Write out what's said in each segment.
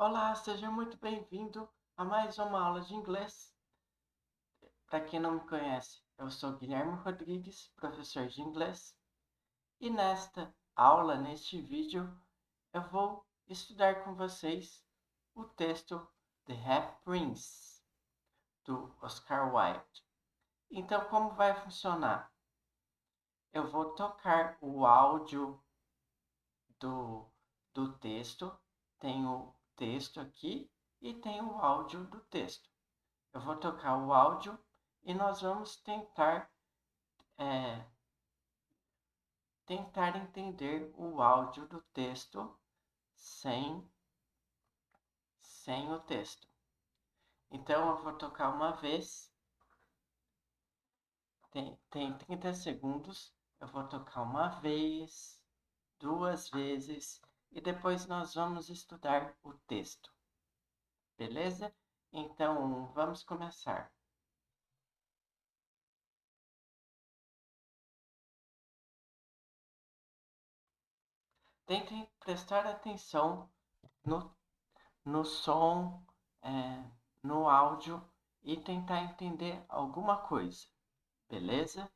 Olá, seja muito bem-vindo a mais uma aula de inglês. Para quem não me conhece, eu sou Guilherme Rodrigues, professor de inglês, e nesta aula, neste vídeo, eu vou estudar com vocês o texto The Half Prince, do Oscar Wilde. Então, como vai funcionar? Eu vou tocar o áudio do texto, tem o texto aqui e tem o áudio do texto. Eu vou tocar o áudio e nós vamos é, tentar entender o áudio do texto sem, sem o texto. Então eu vou tocar uma vez, tem 30 segundos, eu vou tocar uma vez, duas vezes e depois nós vamos estudar o texto. Beleza? Então vamos começar. Tentem prestar atenção no som, é, no áudio e tentar entender alguma coisa, beleza?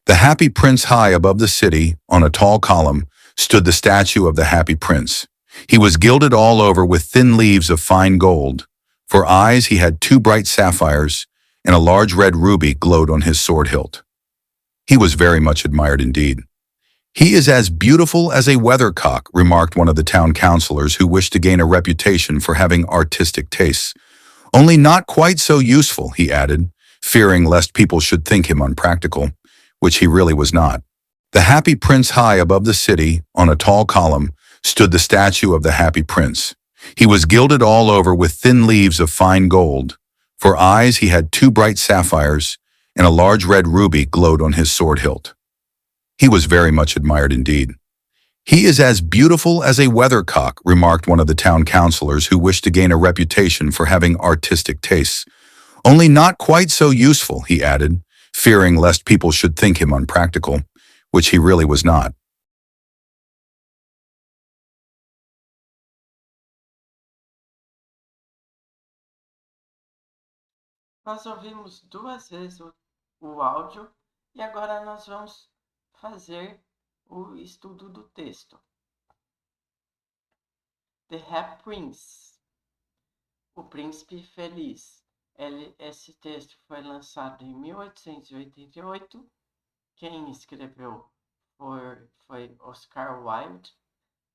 The Happy Prince high above the city, on a tall column, stood the statue of the Happy Prince. He was gilded all over with thin leaves of fine gold. For eyes he had two bright sapphires, and a large red ruby glowed on his sword hilt. He was very much admired indeed. "He is as beautiful as a weathercock," remarked one of the town councillors who wished to gain a reputation for having artistic tastes. "Only not quite so useful," he added, fearing lest people should think him unpractical, which he really was not. The Happy Prince high above the city, on a tall column, stood the statue of the Happy Prince. He was gilded all over with thin leaves of fine gold. For eyes he had two bright sapphires, and a large red ruby glowed on his sword hilt. He was very much admired indeed. "He is as beautiful as a weathercock," remarked one of the town councillors who wished to gain a reputation for having artistic tastes. "Only not quite so useful," he added, fearing lest people should think him unpractical, which he really was not. Nós ouvimos duas vezes o áudio e agora nós vamos fazer o estudo do texto. The Happy Prince, o príncipe feliz. Esse texto foi lançado em 1888. Quem escreveu foi Oscar Wilde.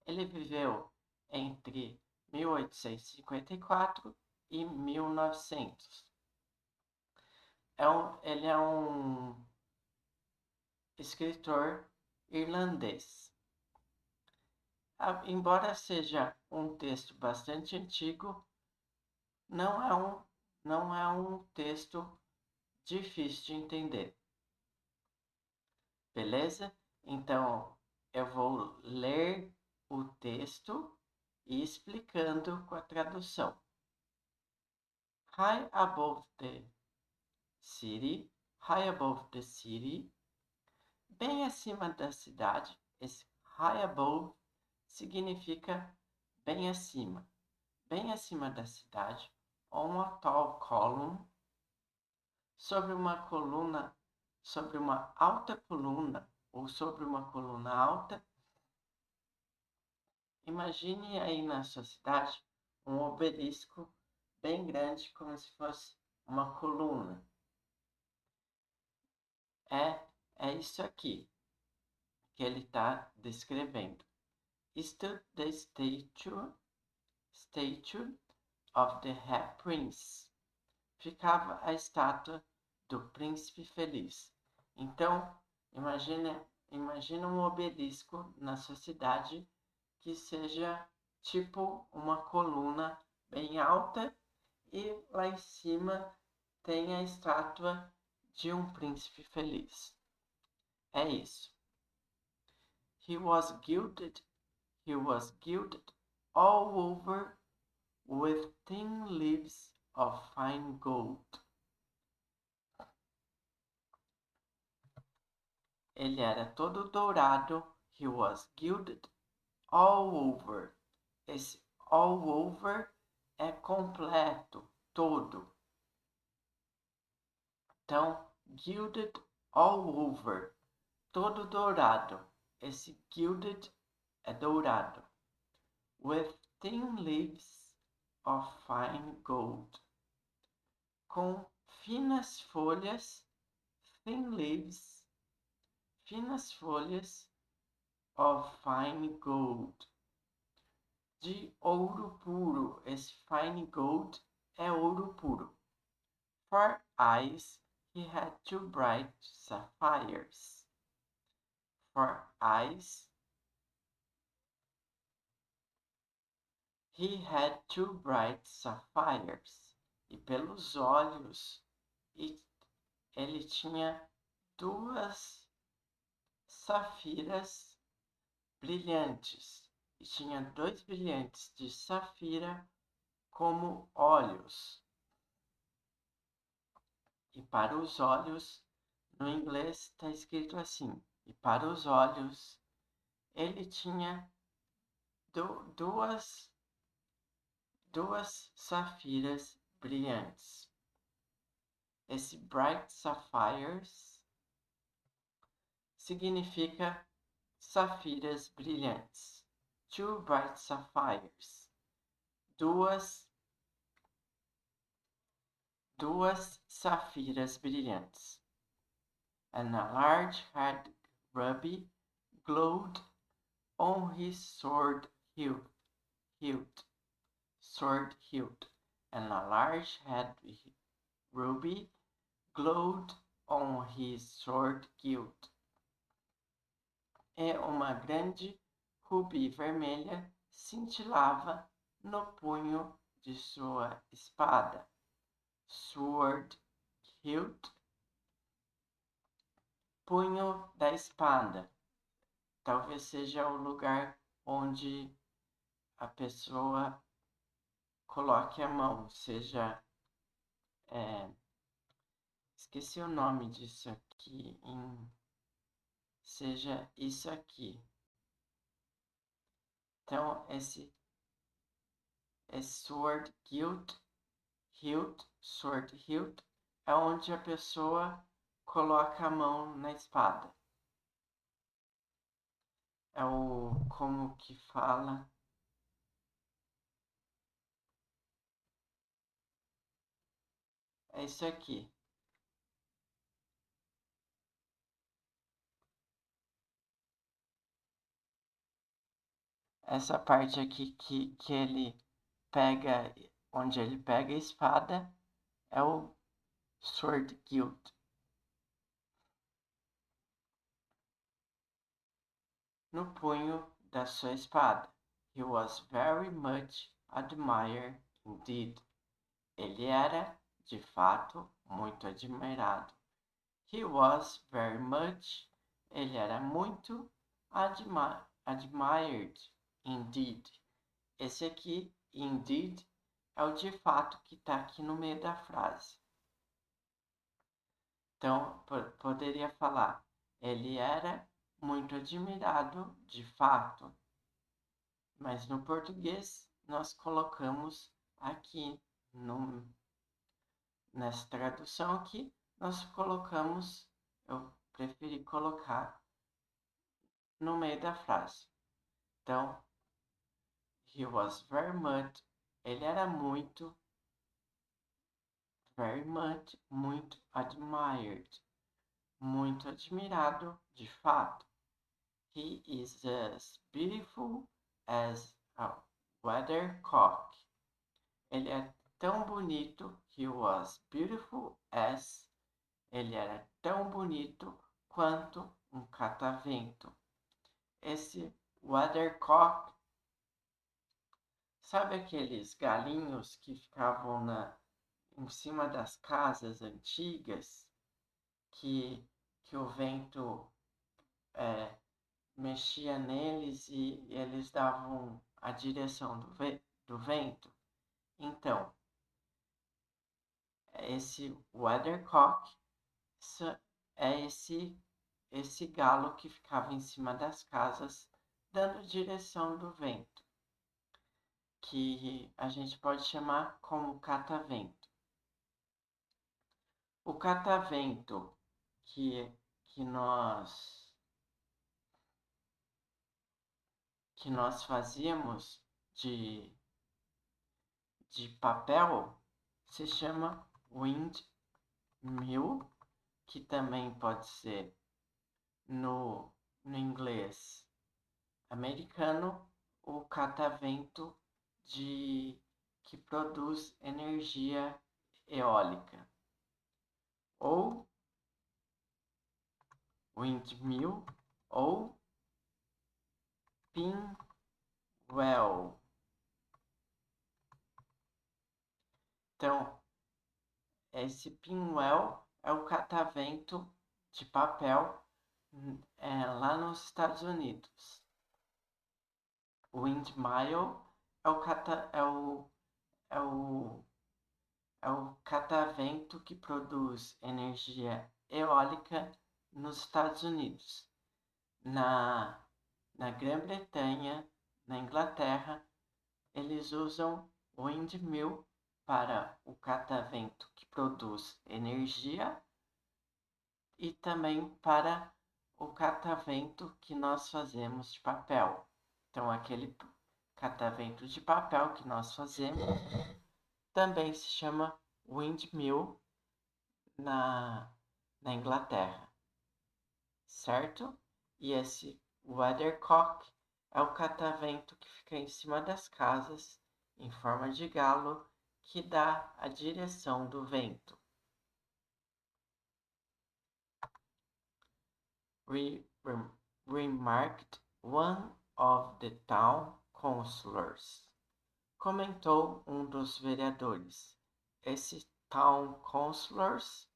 Ele viveu entre 1854 e 1900. Ele é um escritor irlandês. Embora seja um texto bastante antigo, não é um texto difícil de entender. Beleza? Então, eu vou ler o texto e explicando com a tradução. High above the city, bem acima da cidade. Esse high above significa bem acima da cidade, on a tall column, sobre uma alta coluna ou sobre uma coluna alta. Imagine aí na sua cidade um obelisco bem grande, como se fosse uma coluna. É isso aqui que ele está descrevendo. Stood the statue of the Happy Prince. Ficava a estátua do príncipe feliz. Então, imagina um obelisco na sua cidade que seja tipo uma coluna bem alta e lá em cima tem a estátua de um príncipe feliz. É isso. He was gilded all over with thin leaves of fine gold. Ele era todo dourado. He was gilded all over. Esse all over é completo, todo. Então, gilded all over, todo dourado. Esse gilded é dourado. With thin leaves of fine gold. Com finas folhas, thin leaves, finas folhas of fine gold. De ouro puro. Esse fine gold é ouro puro. For eyes, he had two bright sapphires. For eyes, he had two bright sapphires. E pelos olhos, ele tinha duas safiras brilhantes. E tinha dois brilhantes de safira como olhos. E para os olhos, no inglês está escrito assim. E para os olhos, ele tinha duas safiras brilhantes. Esse bright sapphires significa safiras brilhantes. Two bright sapphires. Duas safiras brilhantes. And a large red ruby glowed on his sword hilt. And a large red ruby glowed on his sword hilt. E uma grande rubi vermelha cintilava no punho de sua espada. Sword hilt, punho da espada. Talvez seja o lugar onde a pessoa coloque a mão, seja... esqueci o nome disso aqui, seja isso aqui. Então, esse sword hilt, é onde a pessoa coloca a mão na espada. É o, como que fala? É isso aqui. Essa parte aqui que ele pega, onde ele pega a espada, é o sword hilt. No punho da sua espada. He was very much admired indeed. Ele era, de fato, muito admirado. He was very much, ele era muito admired indeed. Esse aqui, indeed, é o de fato que está aqui no meio da frase. Então, poderia falar, ele era muito admirado, de fato. Mas no português, nós colocamos aqui, nessa tradução aqui, nós colocamos, eu preferi colocar no meio da frase. Então, he was very much, ele era muito, very much, muito admired, muito admirado, de fato. He is as beautiful as a weathercock. Ele é tão bonito, he was beautiful as, ele era tão bonito quanto um catavento. Esse weathercock, sabe aqueles galinhos que ficavam em cima das casas antigas, que o vento mexia neles e eles davam a direção do vento? Então, esse weathercock é esse galo que ficava em cima das casas dando direção do vento, que a gente pode chamar como catavento. O catavento que nós fazíamos de papel se chama windmill, que também pode ser no inglês americano o catavento que produz energia eólica, ou windmill ou pinwheel. Então, esse pinwheel é o catavento de papel lá nos Estados Unidos. O windmill é o catavento que produz energia eólica nos Estados Unidos. Na Grã-Bretanha, na Inglaterra, eles usam o windmill para o catavento que produz energia e também para o catavento que nós fazemos de papel. Então, aquele catavento de papel que nós fazemos também se chama windmill na Inglaterra, certo? E esse weathercock é o catavento que fica em cima das casas, em forma de galo, que dá a direção do vento. Remarked one of the town councillors. Comentou dos vereadores. Esse town councillors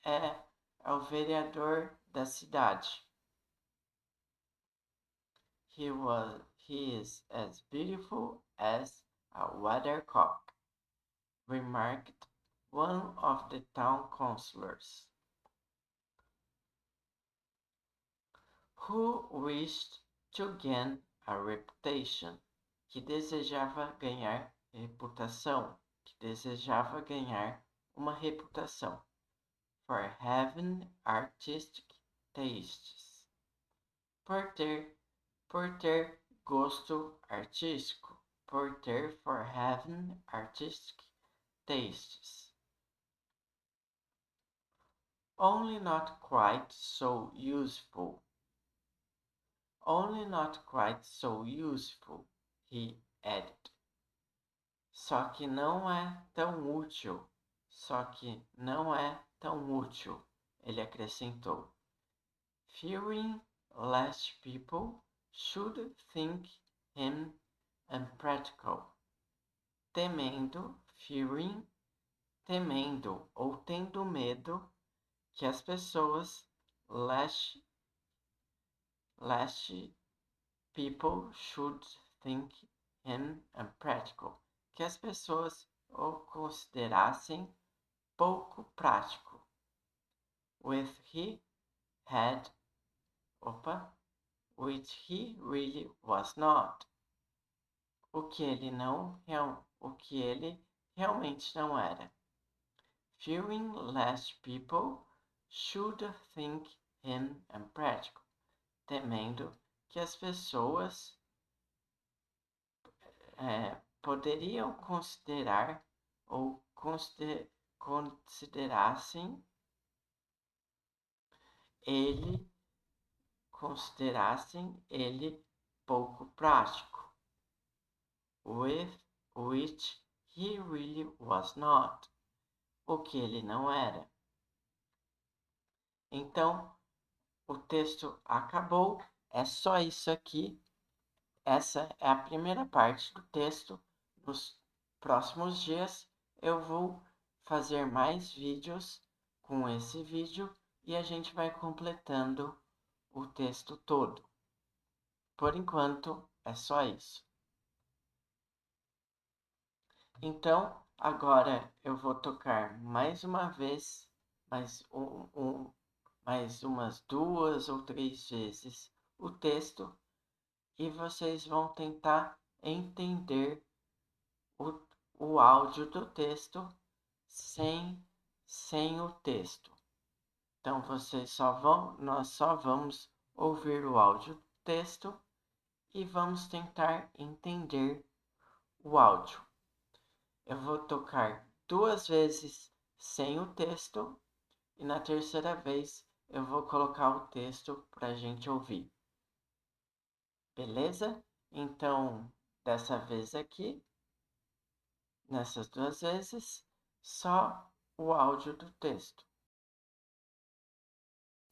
é o vereador da cidade. He is as beautiful as a weathercock, remarked one of the town councillors, who wished to gain a reputation, que desejava ganhar reputação, que desejava ganhar uma reputação, for having artistic tastes, por ter gosto artístico, for having artistic tastes. Only not quite so useful. Only not quite so useful, he added. Só que não é tão útil. Só que não é tão útil, ele acrescentou. Fearing lest people should think him unpractical. Temendo ou tendo medo que as pessoas, lest people should think him unpractical, que as pessoas o considerassem pouco prático. Which he really was not. O que ele realmente não era. Fearing lest people should think him unpractical. Temendo que as pessoas poderiam considerar ou considerassem ele pouco prático. Which he really was not. O que ele não era. Então, o texto acabou. É só isso aqui. Essa é a primeira parte do texto. Nos próximos dias eu vou fazer mais vídeos com esse vídeo e a gente vai completando o texto todo. Por enquanto, é só isso. Então, agora eu vou tocar mais uma vez, mais umas 2 ou 3 vezes o texto e vocês vão tentar entender o áudio do texto sem o texto. Então nós só vamos ouvir o áudio do texto e vamos tentar entender o áudio. Eu vou tocar 2 vezes sem o texto e na terceira vez eu vou colocar o texto para a gente ouvir. Beleza? Então, dessa vez aqui, nessas 2 vezes, só o áudio do texto.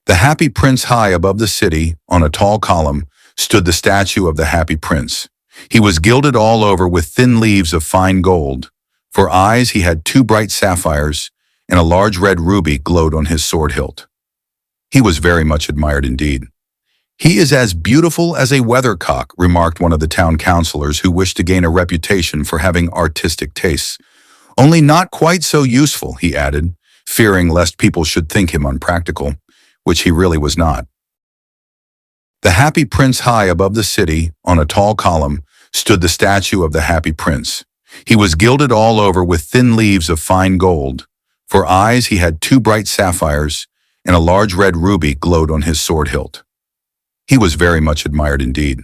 The Happy Prince high above the city, on a tall column, stood the statue of the Happy Prince. He was gilded all over with thin leaves of fine gold. For eyes he had 2 bright sapphires, and a large red ruby glowed on his sword hilt. He was very much admired indeed. "He is as beautiful as a weathercock," remarked one of the town councilors who wished to gain a reputation for having artistic tastes. "Only not quite so useful," he added, fearing lest people should think him unpractical, which he really was not. The Happy Prince high above the city, on a tall column, stood the statue of the Happy Prince. He was gilded all over with thin leaves of fine gold. For eyes he had 2 bright sapphires, and a large red ruby glowed on his sword hilt. He was very much admired indeed.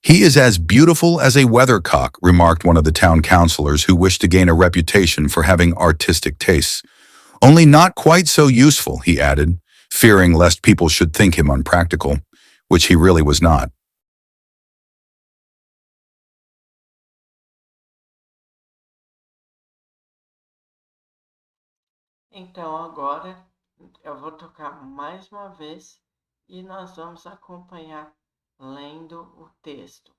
"He is as beautiful as a weathercock," remarked one of the town councilors who wished to gain a reputation for having artistic tastes. "Only not quite so useful," he added, fearing lest people should think him unpractical, which he really was not. Então agora eu vou tocar mais uma vez e nós vamos acompanhar lendo o texto.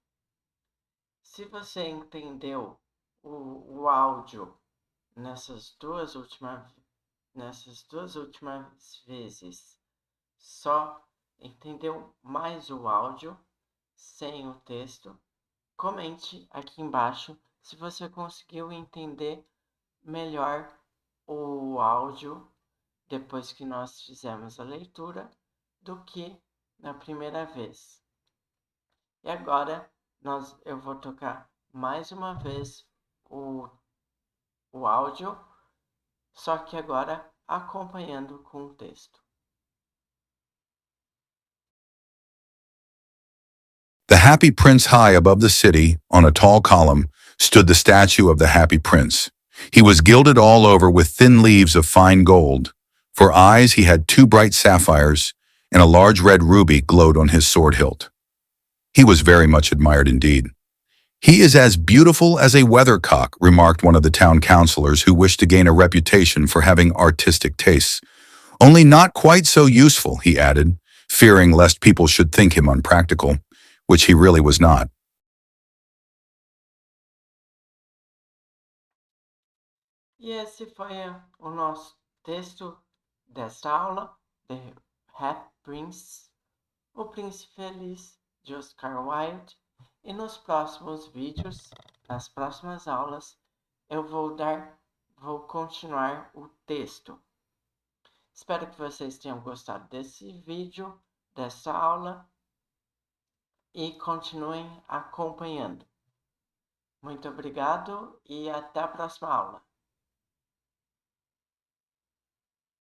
Se você entendeu o áudio nessas duas últimas vezes, só entendeu mais o áudio sem o texto, comente aqui embaixo se você conseguiu entender melhor o áudio depois que nós fizemos a leitura do que na primeira vez. E agora eu vou tocar mais uma vez o áudio, só que agora acompanhando com o texto. The Happy Prince high above the city, on a tall column, stood the statue of the Happy Prince. He was gilded all over with thin leaves of fine gold. For eyes he had 2 bright sapphires, and a large red ruby glowed on his sword hilt. He was very much admired indeed. "He is as beautiful as a weathercock," remarked one of the town councilors who wished to gain a reputation for having artistic tastes. "Only not quite so useful," he added, fearing lest people should think him unpractical, which he really was not. E esse foi o nosso texto desta aula, The Happy Prince, O Príncipe Feliz, de Oscar Wilde. E nos próximos vídeos, nas próximas aulas, eu vou continuar o texto. Espero que vocês tenham gostado desse vídeo, dessa aula, e continuem acompanhando. Muito obrigado e até a próxima aula.